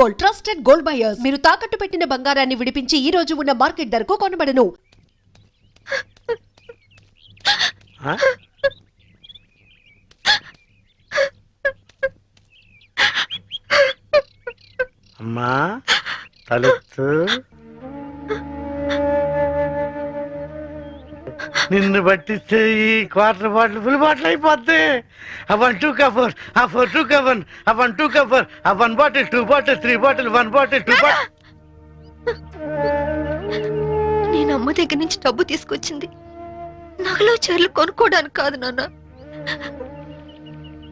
Gold, trusted gold buyers. మీరు తాకట్టు పెట్టిన బంగారాన్ని విడిపించి ఈ రోజు ఉన్న మార్కెట్ ధరకు కొనబడను. అమ్మా తలెత్తు. నిన్ను పట్టిస్తే ఈ క్వార్టర్ బాటిల్ ఫుల్ బాటిల్ అయిపోద్ది. ఆ 1 2 కవర్, ఆ 4 2 కవర్, ఆ 1 2 కవర్, ఆ 1 bottle 2 bottle 3 bottle 1 bottle 2 bottle. నేను అమ్మ దగ్గర నుంచి డబ్బు తీసుకొచ్చింది నగలు చీరలు కొనుక్కోవడానికి కాదు నాన్న,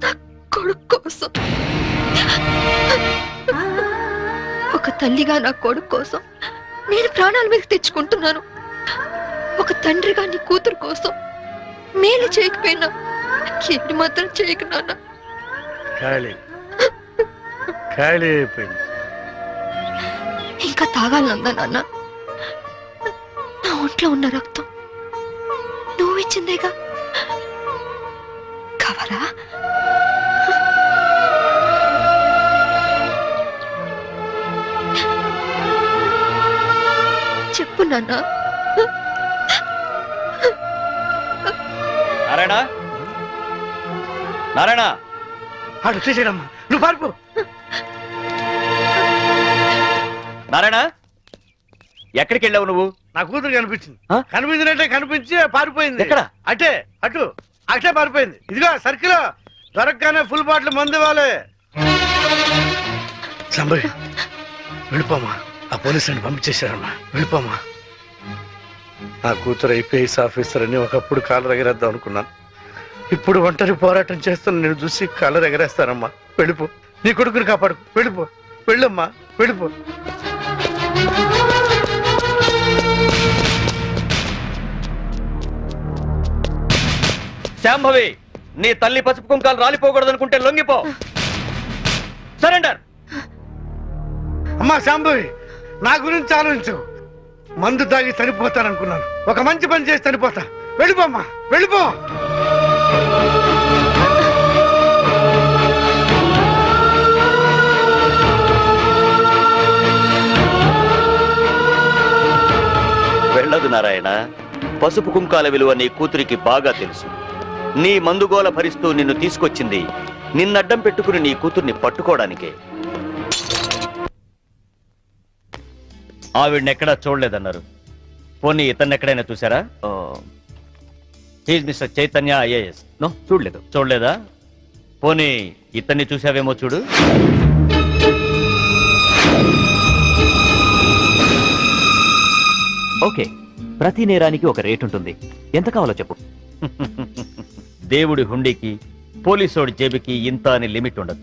నా కొడుకు కోసం. ఒక తల్లిగా నా కొడుకు కోసం నేను ప్రాణాల మీద తెచ్చుకుంటున్నాను. ఒక తండ్రిగా నీ కూతురు కోసం మేలు చేయకపోయినా ఏడు మాత్రం చేయకు నాన్న. ఖాళీ ఖాళీ అయిపోయింది. ఇంకా తాగాలనుందా నాన్న? నా ఒంట్లో ఉన్న రక్తం నువ్వు ఇచ్చిందేగా, కావాలా? చెప్పు నాన్న. నారాయణ, నారాయణ, అడు చేసేయడమ్మా, నువ్వు పారిపో. నారాయణ, ఎక్కడికి వెళ్ళావు నువ్వు? నా కూతురు కనిపించింది. కనిపించినట్టే కనిపించి పారిపోయింది. ఎక్కడ? అటే అటు అటే పారిపోయింది. ఇదిగో సర్కిల్ దొరకగానే ఫుల్ బాటిల్ మందు ఇవ్వాలి. సంబయ్ వెళ్ళిపోమా, ఆ పోలీసుని పంపించేశారమ్మా, వెళ్ళిపోమా. నా కూతురు ఐపీఎస్ ఆఫీసర్ అని ఒకప్పుడు కాలర్ ఎగరేద్దాం అనుకున్నాను. ఇప్పుడు ఒంటరి పోరాటం చేస్తున్న నేను చూసి కాలర్ ఎగరేస్తానమ్మా. వెళ్ళిపో, నీ కొడుకుని కాపాడు. వెళ్ళిపో, వెళ్ళమ్మా, వెళ్ళిపో. శాంభవి, నీ తల్లి పసుపు కుంకాలు రాలిపోకూడదు అనుకుంటే లొంగిపో. సరెండర్. అమ్మా శాంభవి, నా గురించి ఆలోచించు. మందు తాగి చనిపోతాననుకున్నాను, ఒక మంచి పని చేసి చనిపోతా. వెళ్ళిపోమ్మా, వెళ్ళిపో. వెళ్ళదు నారాయణ. పసుపు కుంకాల విలువ నీ కూతురికి బాగా తెలుసు. నీ మందుగోల భరిస్తూ నిన్ను తీసుకొచ్చింది నిన్నడ్డం పెట్టుకుని నీ కూతుర్ని పట్టుకోవడానికే. ఆవిడనెక్కడా చూడలేదన్నారు. పోనీ ఇతన్ని ఎక్కడైనా చూసారా? He's mister Chaitanya IAS. No, చూడలేదు. చూడలేదా? పోనీ ఇతన్ని చూసావేమో చూడు. ఓకే, ప్రతి నేరానికి ఒక రేట్ ఉంటుంది. ఎంత కావాలో చెప్పు. దేవుడి హుండీకి పోలీసోడి జేబుకి ఇంత అని లిమిట్ ఉండదు.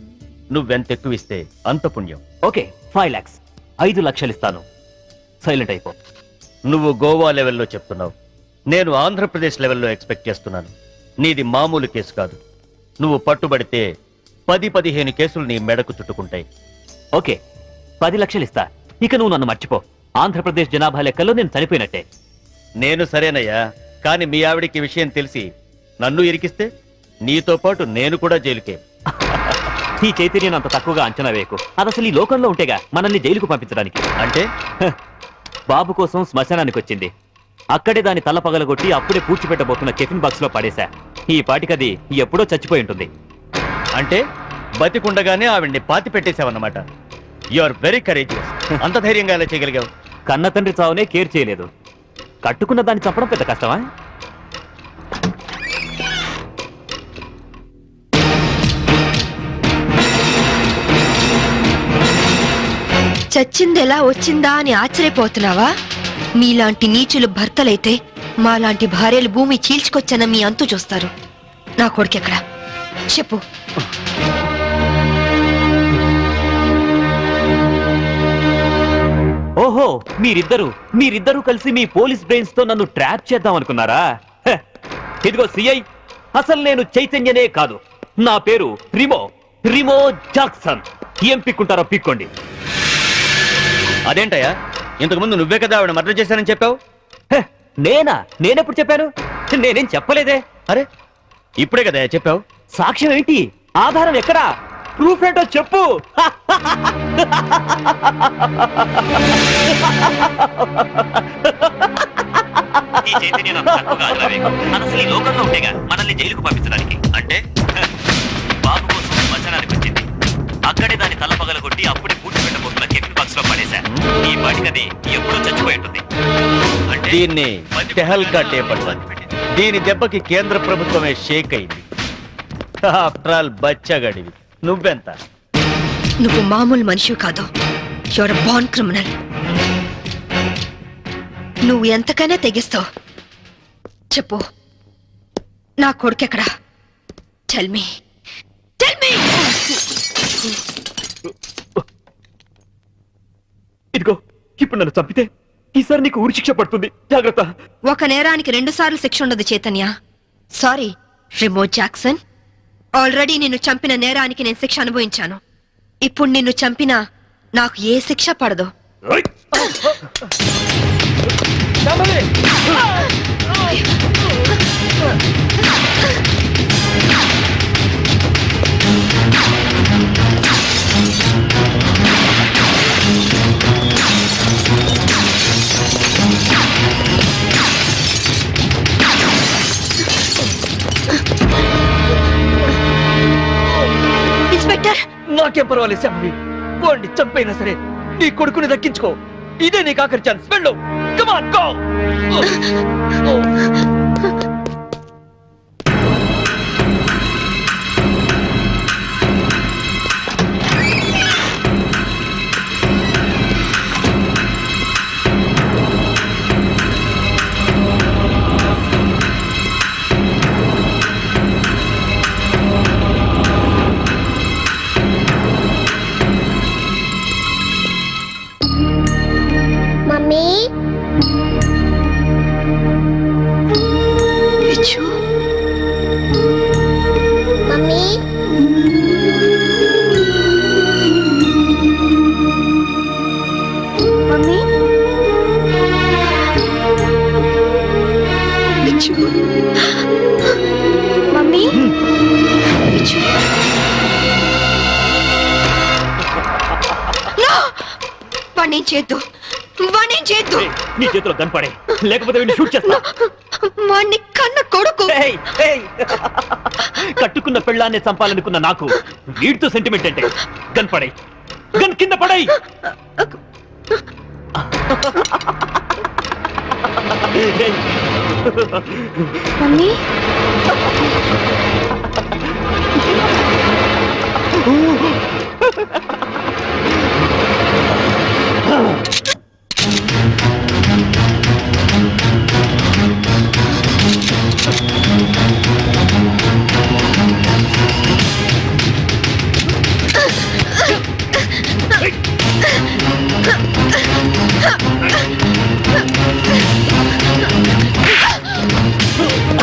నువ్వెంత ఎక్కువ ఇస్తే అంత పుణ్యం. ఓకే, 5 lakhs, 5 లక్షలు ఇస్తాను. సైలెంట్ అయిపో. నువ్వు గోవా లెవెల్లో చెప్తున్నావు, నేను ఆంధ్రప్రదేశ్ లెవెల్లో ఎక్స్పెక్ట్ చేస్తున్నాను. నీది మామూలు కేసు కాదు. నువ్వు పట్టుబడితే 10-15 కేసులు నీ మెడకు చుట్టుకుంటాయి. ఓకే, 10 లక్షలు ఇస్తా. ఇక నువ్వు నన్ను మర్చిపో. ఆంధ్రప్రదేశ్ జనాభా లెక్కల్లో నేను చనిపోయినట్టే. నేను సరేనయ్యా, కానీ మీ ఆవిడికి విషయం తెలిసి నన్ను ఇరికిస్తే నీతో పాటు నేను కూడా జైలుకే. ఈ చైతన్యం అంత తక్కువగా అంచనా వేయకు. అది అసలు ఈ లోకంలో ఉంటేగా మనల్ని జైలుకు పంపించడానికి. అంటే బాబు కోసం శ్మశానానికి వచ్చింది. అక్కడే దాని తల పగలగొట్టి అప్పుడే పూడ్చిపెట్టబోతున్న టిఫిన్ బాక్స్ లో పడేశా. ఈ పాటికది ఎప్పుడో చచ్చిపోయి ఉంటుంది. అంటే బతికుండగానే ఆవిడ్ని పాతి పెట్టేశావన్నమాట. You are very courageous. అంత ధైర్యంగా ఎలా చేయగలిగావు? కన్న తండ్రి చావునే కేర్ చేయలేదు. కట్టుకున్న దాన్ని చంపడం పెద్ద కష్టమా? చచ్చిందెలా వచ్చిందా అని ఆశ్చర్యపోతున్నావా? మీలాంటి నీచులు భర్తలైతే మాలాంటి భార్యలు భూమి చీల్చుకొచ్చన్న మీ అంతు చూస్తారు. నా కొడుకెక్కడా చెప్పు. ఓహో, మీరిద్దరూ కలిసి మీ పోలీస్ బ్రెయిన్స్ తో నన్ను ట్రాప్ చేద్దాం అనుకున్నారా? ఇదిగో సిఐ, అసలు నేను చైతన్యనే కాదు. నా పేరు రిమో జాక్సన్. ఏం పిక్కుంటారో పిక్కోండి. అదేంటయ్యా, ఇంతకుముందు నువ్వే కదా ఆవిడ మర్డర్ చేశానని చెప్పావు. నేనెప్పుడు చెప్పాను? నేనేం చెప్పలేదే. అరే, ఇప్పుడే కదా చెప్పావు. సాక్ష్యం ఏంటి? ఆధారం ఎక్కడా? ప్రూఫ్ ఏంటో చెప్పు. ఈ చైతన్యం అంత తక్కువగా అన్నావే. మనసు ఈ లోకంలో ఉండేగా మనల్ని జైలుకు పంపించడానికి. అంటే బాబు కోసం శ్మశానానికి వచ్చింది. అక్కడే దాని తల పగలగొట్టి అప్పుడే పూర్తి పెట్టబోతున్న కెఫిన్ బాక్స్ లో పడేశా. ఈ పాటికి అది ఎప్పుడో చచ్చిపోయి ఉంటుంది. అంటే దీన్ని టెహల్కా టేప్ అంటారు. దీని దెబ్బకి కేంద్ర ప్రభుత్వమే షేక్ అయింది. ఆఫ్టర్ ఆల్ బచ్చగడివి. నువ్వెంత? నువ్వు మామూలు మనిషివి కాదు. You're born criminal. నువ్వు ఎంతకైనా తెగిస్తావు. చెప్పు, నా కొడుకెక్కడా? Tell me. ఇదిగో ఇప్పుడు నన్ను చంపితే ఈసారి నీకు ఉరి శిక్ష పడుతుంది. జాగ్రత్త. ఒక నేరానికి 2 సార్లు శిక్ష ఉండదు Chaitanya. Sorry Remo Jackson. Already నిన్ను చంపిన నేరానికి నేను శిక్ష అనుభవించాను. ఇప్పుడు నిన్ను చంపినా నాకు ఏ శిక్ష పడదు. ఓయ్! ఇన్స్పెక్టర్, నాకేం పర్వాలేదు శాంభవి. పోండి, చంపైనా సరే నీ కొడుకుని దక్కించుకో. ఇదే నీకు ఆఖరి ఛాన్స్. వెళ్ళు. Come on, go. మమ్మీ విచ్చు, మమ్మీ మమ్మీ విచ్చు, మమ్మీ విచ్చు. వాణ్ణేం చేద్దు, వాణ్ణేం చేద్దు. ఏయ్, నీ చేతిలో కనపడే, లేకపోతే వీడిని షూట్ చేస్తా. వాణ్ణి కన్న కొడుకు. ఏయ్, ఏయ్. కట్టుకున్న పెళ్ళాన్ని చంపాలనుకున్న నాకు వీడితో సెంటిమెంట్ అంటే కనపడే. గన్ కింద పడై. మమ్మీ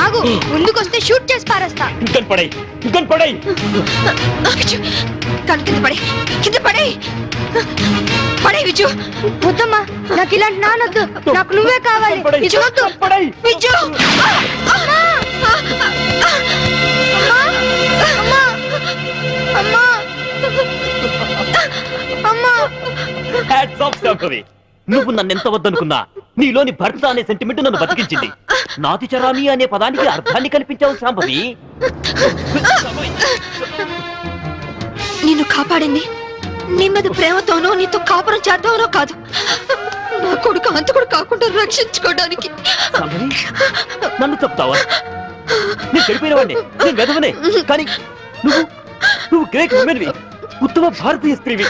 ఆగు, ముందుకొస్తే షూట్ చేసి పారేస్తా. కనపడే, కనపడే. విచ్చు, కన్ను కింద పడే, కింద పడే, పడే విచ్చు. వద్దమ్మా, నాకు ఇలాంటి నానొద్దు, నాకు నువ్వే కావాలి. విచ్చు, వద్దు. విచ్చు. అమ్మా! అమ్మా! అమ్మా! Hats off, Shambhavi. నువ్వు నన్ను ఎంత వద్దనుకున్నా నీలోని భర్త అనే సెంటిమెంట్ నన్ను బతికించింది. నాతి చరామి అనే పదానికి అర్థాన్ని కల్పించావు శాంభవి. నిన్ను కాపాడింది నీ మీద ప్రేమతోనో నీతో కాపురం చేద్దామనో కాదు. నా కొడుకు అంతకుడు కాకుండా రక్షించుకోవడానికి. శాంభవి, నన్ను చెప్తావా? నేను చెడిపోయిన వాడిని, నేను వెధవనే. కానీ నువ్వు గ్రేట్ ఉమెన్వి, ఉత్తమ భారతీయ స్త్రీవి.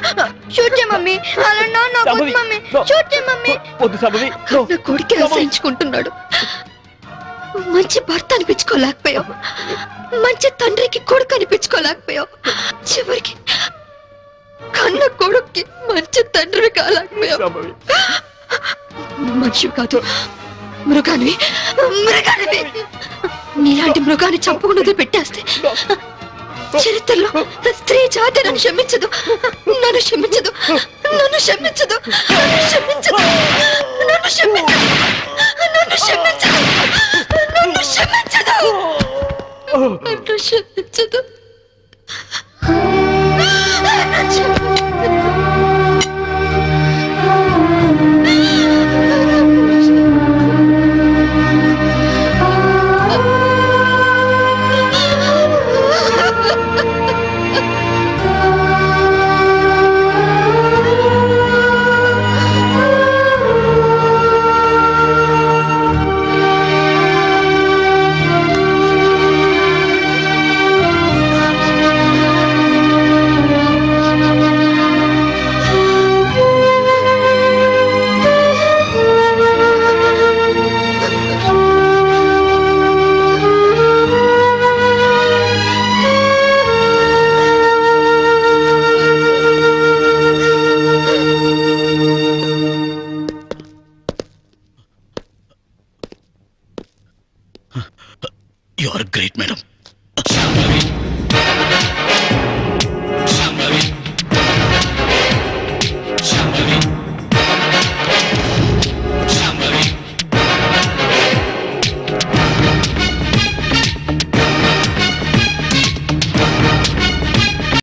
షూట్ చేయి మమ్మీ, అలా నా శాంభవి, మమ్మీ, no. షూట్ చేయి మమ్మీ. వద్దు శాంభవి, no. నా కొడుకే ఆశ్రయించుకుంటున్నాడు. మంచి భర్త అనిపించుకోలేకపోయావు, మంచి తండ్రికి కొడుకు అనిపించుకోలేకపోయావు, చివరికి కన్న కొడుక్కి మంచి తండ్రి కాలేకపోయావు. శాంభవి, మనిషి కాదు, మృగానివి. నీలాంటి మృగాన్ని చంపకుండా పెట్టేస్తే చరిత్రలో స్త్రీ జాతి నన్ను క్షమించదు, నన్ను క్షమించదు.